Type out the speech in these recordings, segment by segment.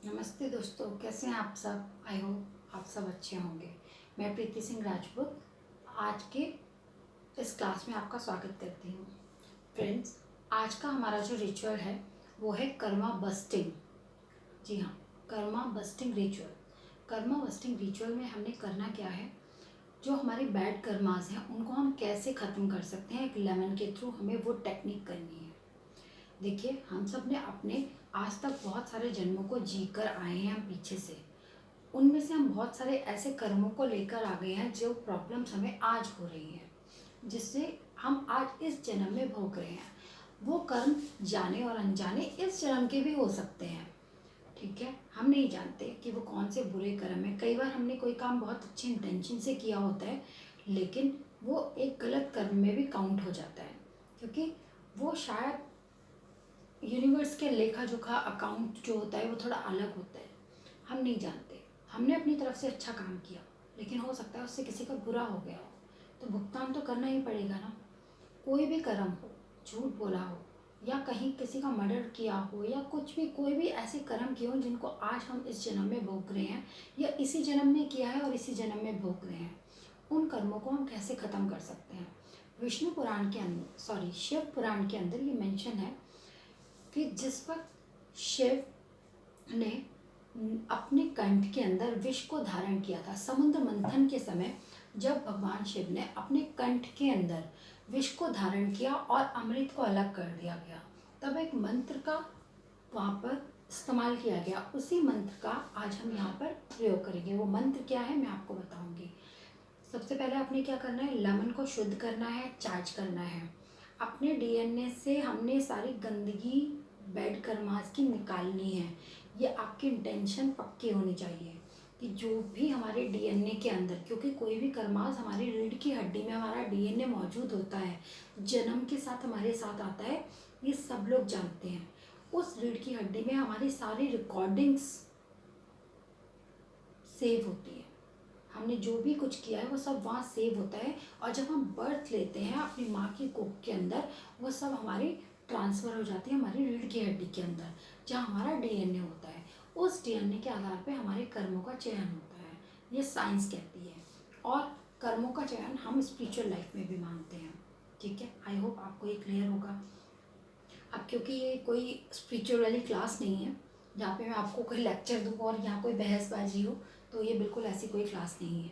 नमस्ते दोस्तों, कैसे हैं आप सब। आई होप आप सब अच्छे होंगे। मैं प्रीति सिंह राजपूत आज के इस क्लास में आपका स्वागत करती हूँ। फ्रेंड्स, आज का हमारा जो रिचुअल है वो है कर्मा बस्टिंग। जी हाँ, karma busting ritual. Karma busting ritual में हमने करना क्या है, जो हमारे बैड कर्मास हैं उनको हम कैसे ख़त्म कर सकते हैं, एक लेमन के थ्रू हमें वो टेक्निक करनी है। देखिए, हम सब ने अपने आज तक बहुत सारे जन्मों को जी कर आए हैं हम पीछे से। उनमें से हम बहुत सारे ऐसे कर्मों को लेकर आ गए हैं जो प्रॉब्लम्स हमें आज हो रही हैं, जिससे हम आज इस जन्म में भोग रहे हैं। वो कर्म जाने और अनजाने इस जन्म के भी हो सकते हैं। ठीक है, हम नहीं जानते कि वो कौन से बुरे कर्म हैं। कई बार हमने कोई काम बहुत अच्छे इंटेंशन से किया होता है, लेकिन वो एक गलत कर्म में भी काउंट हो जाता है, क्योंकि वो शायद यूनिवर्स के लेखा जोखा अकाउंट जो होता है वो थोड़ा अलग होता है। हम नहीं जानते, हमने अपनी तरफ से अच्छा काम किया, लेकिन हो सकता है उससे किसी का बुरा हो गया हो, तो भुगतान तो करना ही पड़ेगा ना। कोई भी कर्म हो, झूठ बोला हो या कहीं किसी का मर्डर किया हो या कुछ भी, कोई भी ऐसे कर्म किए हो जिनको आज हम इस जन्म में भोग रहे हैं या इसी जन्म में किया है और इसी जन्म में भोग रहे हैं, उन कर्मों को हम कैसे ख़त्म कर सकते हैं। विष्णु पुराण के अंदर, सॉरी, शिव पुराण के अंदर ये मेंशन है कि जिस वक्त शिव ने अपने कंठ के अंदर विष को धारण किया था, समुद्र मंथन के समय जब भगवान शिव ने अपने कंठ के अंदर विष को धारण किया और अमृत को अलग कर दिया गया, तब एक मंत्र का वहाँ पर इस्तेमाल किया गया। उसी मंत्र का आज हम यहाँ पर प्रयोग करेंगे। वो मंत्र क्या है मैं आपको बताऊंगी। सबसे पहले आपने क्या करना है, लेमन को शुद्ध करना है, चार्ज करना है। अपने डीएनए से हमने सारी गंदगी बैड कर्मास की निकालनी है। ये आपकी इंटेंशन पक्की होनी चाहिए कि जो भी हमारे डीएनए के अंदर, क्योंकि कोई भी कर्मास हमारी रीढ़ की हड्डी में हमारा डीएनए मौजूद होता है, जन्म के साथ हमारे साथ आता है, ये सब लोग जानते हैं। उस रीढ़ की हड्डी में हमारी सारी रिकॉर्डिंग्स सेव होती है। हमने जो भी कुछ किया है वो सब वहाँ सेव होता है, और जब हम बर्थ लेते हैं अपनी माँ की कोख के अंदर, वो सब हमारी ट्रांसफ़र हो जाती है हमारी रीढ़ की हड्डी के अंदर, जहाँ हमारा डीएनए होता है। उस डीएनए के आधार पे हमारे कर्मों का चयन होता है, ये साइंस कहती है। और कर्मों का चयन हम स्पिरिचुअल लाइफ में भी मानते हैं। ठीक है, आई होप आपको ये क्लियर होगा। अब क्योंकि ये कोई स्पिरिचुअल वाली क्लास नहीं है जहाँ पे मैं आपको कोई लेक्चर दूँ और यहाँ कोई बहसबाजी हो, तो ये बिल्कुल ऐसी कोई क्लास नहीं है।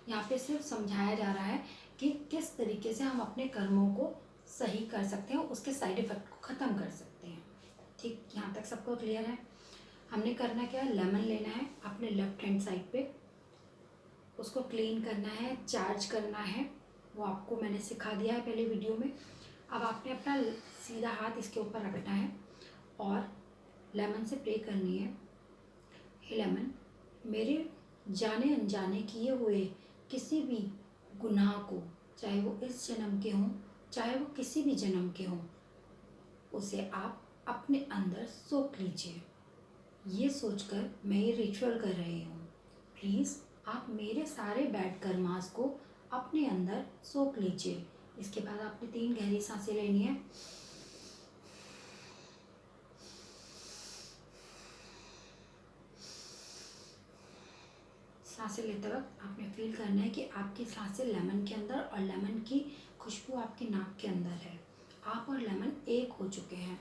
यहाँ पे सिर्फ समझाया जा रहा है कि किस तरीके से हम अपने कर्मों को सही कर सकते हैं, उसके साइड इफ़ेक्ट को ख़त्म कर सकते हैं। ठीक, यहाँ तक सबको क्लियर है। हमने करना क्या है, लेमन लेना है अपने लेफ्ट हैंड साइड पे, उसको क्लीन करना है, चार्ज करना है। वो आपको मैंने सिखा दिया है पहले वीडियो में। अब आपने अपना सीधा हाथ इसके ऊपर रखना है और लेमन से प्रे करनी है, हे लेमन, मेरे जाने अनजाने किए हुए किसी भी गुनाह को, चाहे वो इस जन्म के हों चाहे वो किसी भी जन्म के हों, उसे आप अपने अंदर सोख लीजिए। ये सोचकर मैं ये रिचुअल कर रही हूँ। प्लीज़ आप मेरे सारे बैड कर्मास को अपने अंदर सोख लीजिए। इसके बाद आपने 3 गहरी सांसें लेनी है। सांसें लेते वक्त आपने फील करना है कि आपकी सांसें लेमन के अंदर और लेमन की खुशबू आपकी नाक के अंदर है। आप और लेमन एक हो चुके हैं।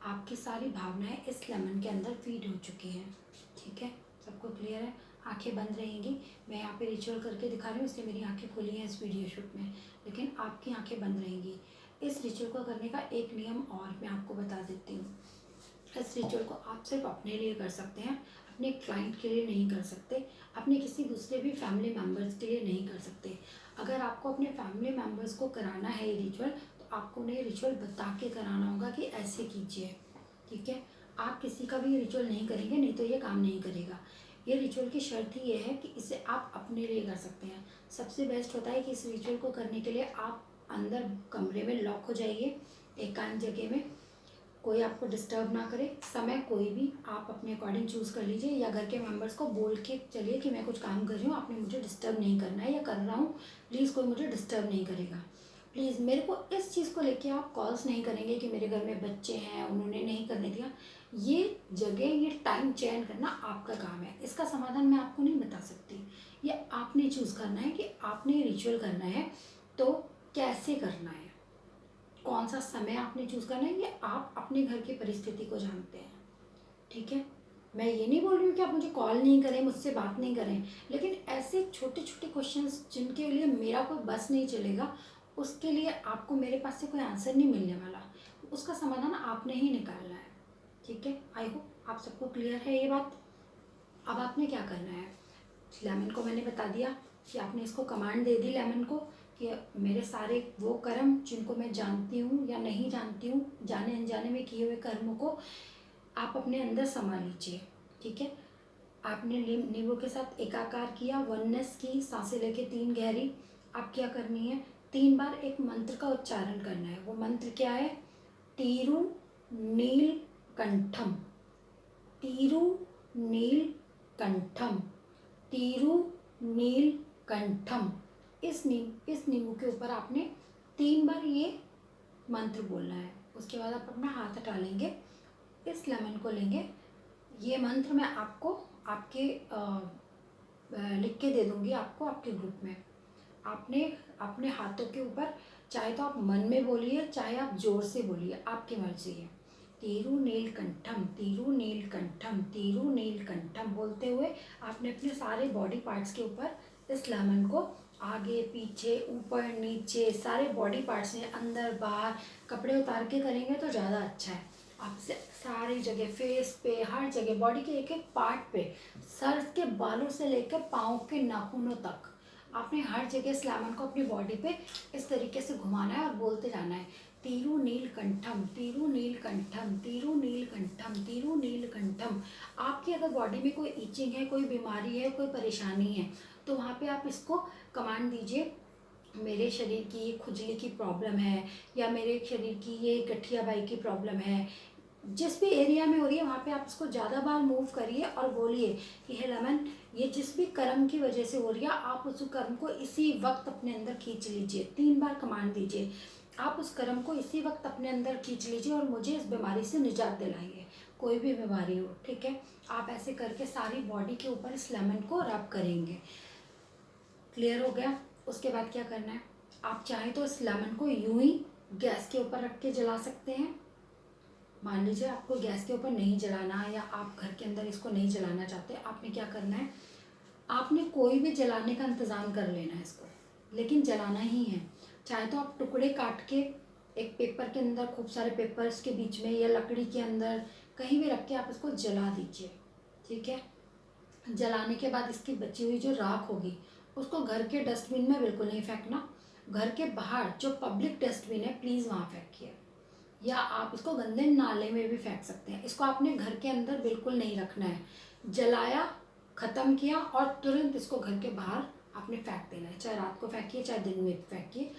आपकी सारी भावनाएं इस लेमन के अंदर फीड हो चुकी हैं। ठीक है, सबको क्लियर है। आंखें बंद रहेंगी। मैं यहाँ पे रिचुअल करके दिखा रही हूँ, इसलिए मेरी आंखें खुली हैं इस वीडियो शूट में, लेकिन आपकी आंखें बंद रहेंगी। इस रिचुअल को करने का एक नियम और मैं आपको बता देती हूँ। इस रिचुअल को आप सिर्फ अपने लिए कर सकते हैं, अपने क्लाइंट के लिए नहीं कर सकते, अपने किसी दूसरे भी फैमिली मेम्बर्स के लिए नहीं कर सकते। अगर आपको अपने फैमिली मेम्बर्स को कराना है ये रिचुअल, तो आपको उन्हें रिचुअल बता के कराना होगा कि ऐसे कीजिए। ठीक है, आप किसी का भी रिचुअल नहीं करेंगे, नहीं तो ये काम नहीं करेगा। ये रिचुअल की शर्त ही ये है कि इसे आप अपने लिए कर सकते हैं। सबसे बेस्ट होता है कि इस रिचुअल को करने के लिए आप अंदर कमरे में लॉक हो जाइए, एकांत जगह में, कोई आपको डिस्टर्ब ना करे। समय कोई भी आप अपने अकॉर्डिंग चूज़ कर लीजिए, या घर के मेंबर्स को बोल के चलिए कि मैं कुछ काम कर रही हूँ, आपने मुझे डिस्टर्ब नहीं करना है, या कर रहा हूँ, प्लीज़ कोई मुझे डिस्टर्ब नहीं करेगा। प्लीज़ मेरे को इस चीज़ को लेके आप कॉल्स नहीं करेंगे कि मेरे घर में बच्चे हैं उन्होंने नहीं करने दिया। ये जगह, ये टाइम चयन करना आपका काम है। इसका समाधान मैं आपको नहीं बता सकती, ये आपने चूज़ करना है कि आपने रिचुअल करना है तो कैसे करना है, कौन सा समय आपने चूज़ करना है, ये आप अपने घर की परिस्थिति को जानते हैं। ठीक है, मैं ये नहीं बोल रही हूँ कि आप मुझे कॉल नहीं करें, मुझसे बात नहीं करें, लेकिन ऐसे छोटे छोटे क्वेश्चंस जिनके लिए मेरा कोई बस नहीं चलेगा, उसके लिए आपको मेरे पास से कोई आंसर नहीं मिलने वाला, उसका समाधान आपने ही निकालना है। ठीक है, आई होप आप सबको क्लियर है ये बात। अब आपने क्या करना है, लेमन को मैंने बता दिया कि आपने इसको कमांड दे दी लेमन को कि मेरे सारे वो कर्म जिनको मैं जानती हूँ या नहीं जानती हूँ, जाने अनजाने में किए हुए कर्मों को आप अपने अंदर समा लीजिए। ठीक है, आपने नींबू के साथ एकाकार किया, वननेस की, सांसें लेके 3 गहरी। आप क्या करनी है, 3 बार एक मंत्र का उच्चारण करना है। वो मंत्र क्या है, तीरु नील कंठम, तीरु नील कंठम, तीरु नील कंठम। इस नींबू के ऊपर आपने 3 बार ये मंत्र बोलना है। उसके बाद आप अपना हाथ हटा लेंगे, इस लेमन को लेंगे। ये मंत्र मैं आपको आपके लिख के दे दूँगी आपको आपके ग्रुप में। आपने अपने हाथों के ऊपर चाहे तो आप मन में बोलिए, चाहे आप जोर से बोलिए, आपकी मर्जी है। तीरु नीलकंठम, तीरु नीलकंठम, तीरु नीलकंठम बोलते हुए आपने अपने सारे बॉडी पार्ट्स के ऊपर इस लेमन को आगे पीछे ऊपर नीचे सारे बॉडी पार्ट्स में अंदर बाहर, कपड़े उतार के करेंगे तो ज़्यादा अच्छा है। आपसे सारी जगह, फेस पे, हर जगह, बॉडी के एक एक पार्ट पे, सर के बालों से लेकर पाँव के नाखूनों तक, आपने हर जगह इस लेमन को अपनी बॉडी पे इस तरीके से घुमाना है और बोलते जाना है, तीरु नीलकंठम, तीरु नीलकंठम, तीरु नीलकंठम, तीरु नीलकंठम। आपकी अगर बॉडी में कोई इचिंग है, कोई बीमारी है, कोई परेशानी है, तो वहाँ पे आप इसको कमांड दीजिए, मेरे शरीर की ये खुजली की प्रॉब्लम है, या मेरे शरीर की ये गठियाबाई की प्रॉब्लम है, जिस भी एरिया में हो रही है वहाँ पे आप इसको ज़्यादा बार मूव करिए और बोलिए कि हे लेमन, ये जिस भी कर्म की वजह से हो रही है, आप उस कर्म को इसी वक्त अपने अंदर खींच लीजिए। 3 बार कमांड दीजिए, आप उस कर्म को इसी वक्त अपने अंदर खींच लीजिए और मुझे इस बीमारी से निजात दिलाइए, कोई भी बीमारी हो। ठीक है, आप ऐसे करके सारी बॉडी के ऊपर इस लेमन को रब करेंगे। क्लियर हो गया। उसके बाद क्या करना है, आप चाहे तो इस लेमन को यूं ही गैस के ऊपर रख के जला सकते हैं। मान लीजिए आपको गैस के ऊपर नहीं जलाना या आप घर के अंदर इसको नहीं जलाना चाहते, आपने क्या करना है, आपने कोई भी जलाने का इंतज़ाम कर लेना है इसको, लेकिन जलाना ही है। चाहे तो आप टुकड़े काट के एक पेपर के अंदर, खूब सारे पेपर्स के बीच में या लकड़ी के अंदर कहीं भी रख के आप इसको जला दीजिए। ठीक है, जलाने के बाद इसकी बची हुई जो राख होगी उसको घर के डस्टबिन में बिल्कुल नहीं फेंकना, घर के बाहर जो पब्लिक डस्टबिन है प्लीज़ वहाँ फेंकिए, या आप इसको गंदे नाले में भी फेंक सकते हैं। इसको आपने घर के अंदर बिल्कुल नहीं रखना है। जलाया, ख़त्म किया और तुरंत इसको घर के बाहर आपने फेंक देना है, चाहे रात को फेंकिए चाहे दिन में फेंकिए।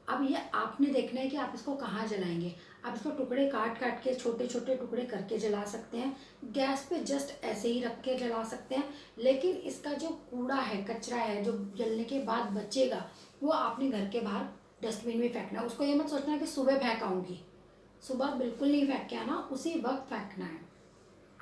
अब ये आपने देखना है कि आप इसको कहाँ जलाएंगे। आप इसको टुकड़े काट काट के छोटे छोटे टुकड़े करके जला सकते हैं, गैस पे जस्ट ऐसे ही रख के जला सकते हैं, लेकिन इसका जो कूड़ा है, कचरा है, जो जलने के बाद बचेगा, वो आपने घर के बाहर डस्टबिन में फेंकना है। उसको ये मत सोचना कि सुबह फेंक आऊँगी, सुबह बिल्कुल नहीं फेंक के आना, उसी वक्त फेंकना है।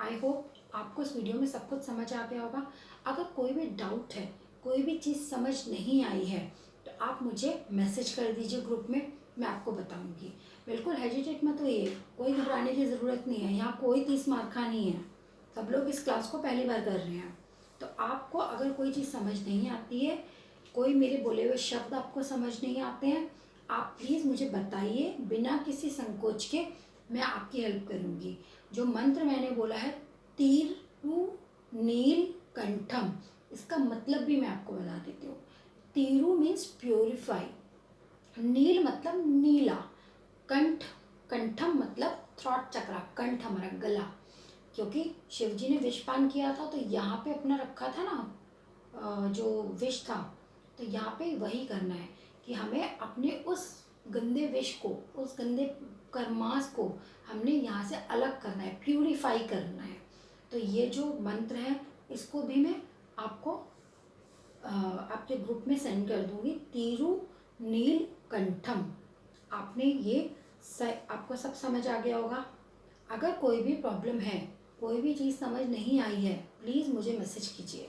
आई होप आपको इस वीडियो में सब कुछ समझ आ गया होगा। अगर कोई भी डाउट है, कोई भी चीज़ समझ नहीं आई है, तो आप मुझे मैसेज कर दीजिए ग्रुप में, मैं आपको बताऊंगी। बिल्कुल हेजिटेट मत होइए, कोई घबराने की ज़रूरत नहीं है, यहाँ कोई 30 मार्का नहीं है, सब लोग इस क्लास को पहली बार कर रहे हैं। तो आपको अगर कोई चीज़ समझ नहीं आती है, कोई मेरे बोले हुए शब्द आपको समझ नहीं आते हैं, आप प्लीज़ मुझे बताइए, बिना किसी संकोच के मैं आपकी हेल्प करूँगी। जो मंत्र मैंने बोला है तीरु नील कंठम, इसका मतलब भी मैं आपको बता देती हूँ। तीरु मीन्स प्योरीफाई, नील मतलब नीला, कंठ, कंठम मतलब थ्रॉट चक्रा, कंठ हमारा गला, क्योंकि शिव जी ने विषपान किया था तो यहाँ पे अपना रखा था ना जो विष था, तो यहाँ पे वही करना है कि हमें अपने उस गंदे विष को, उस गंदे कर्मास को हमने यहाँ से अलग करना है, प्यूरिफाई करना है। तो ये जो मंत्र है इसको भी मैं आपको आपके ग्रुप में सेंड कर दूँगी, तीरु नील कंठम। आपने ये आपको सब समझ आ गया होगा। अगर कोई भी प्रॉब्लम है, कोई भी चीज़ समझ नहीं आई है, प्लीज़ मुझे मैसेज कीजिए।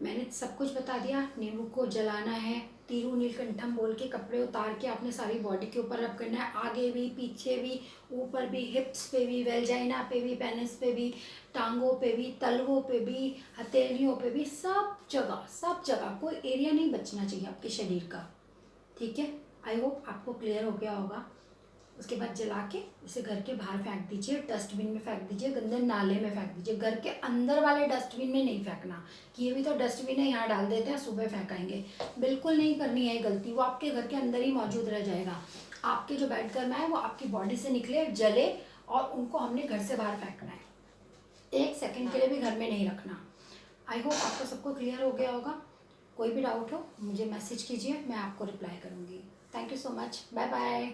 मैंने सब कुछ बता दिया। नींबू को जलाना है, तीरू नीलकंठम बोल के कपड़े उतार के अपने सारी बॉडी के ऊपर रब करना है, आगे भी पीछे भी ऊपर भी, हिप्स पे भी, वेलजाइना पे भी, पेनिस पे भी, टांगों पे भी, तलवों पे भी, हथेलियों पे भी, सब जगह कोई एरिया नहीं बचना चाहिए आपके शरीर का। ठीक है, आई होप आपको क्लियर हो गया होगा। उसके बाद जला के उसे घर के बाहर फेंक दीजिए, डस्टबिन में फेंक दीजिए, गंदे नाले में फेंक दीजिए। घर के अंदर वाले डस्टबिन में नहीं फेंकना कि ये भी तो डस्टबिन है, यहाँ डाल देते हैं, सुबह फेंकाएंगे। बिल्कुल नहीं करनी है गलती, वो आपके घर के अंदर ही मौजूद रह जाएगा। आपके जो बेड कर्म है वो आपकी बॉडी से निकले, जले, और उनको हमने घर से बाहर फेंकना है। 1 सेकेंड के लिए भी घर में नहीं रखना। आई होप आपको सबको क्लियर हो गया होगा। कोई भी डाउट हो मुझे मैसेज कीजिए, मैं आपको रिप्लाई करूँगी। Thank you so much, bye bye.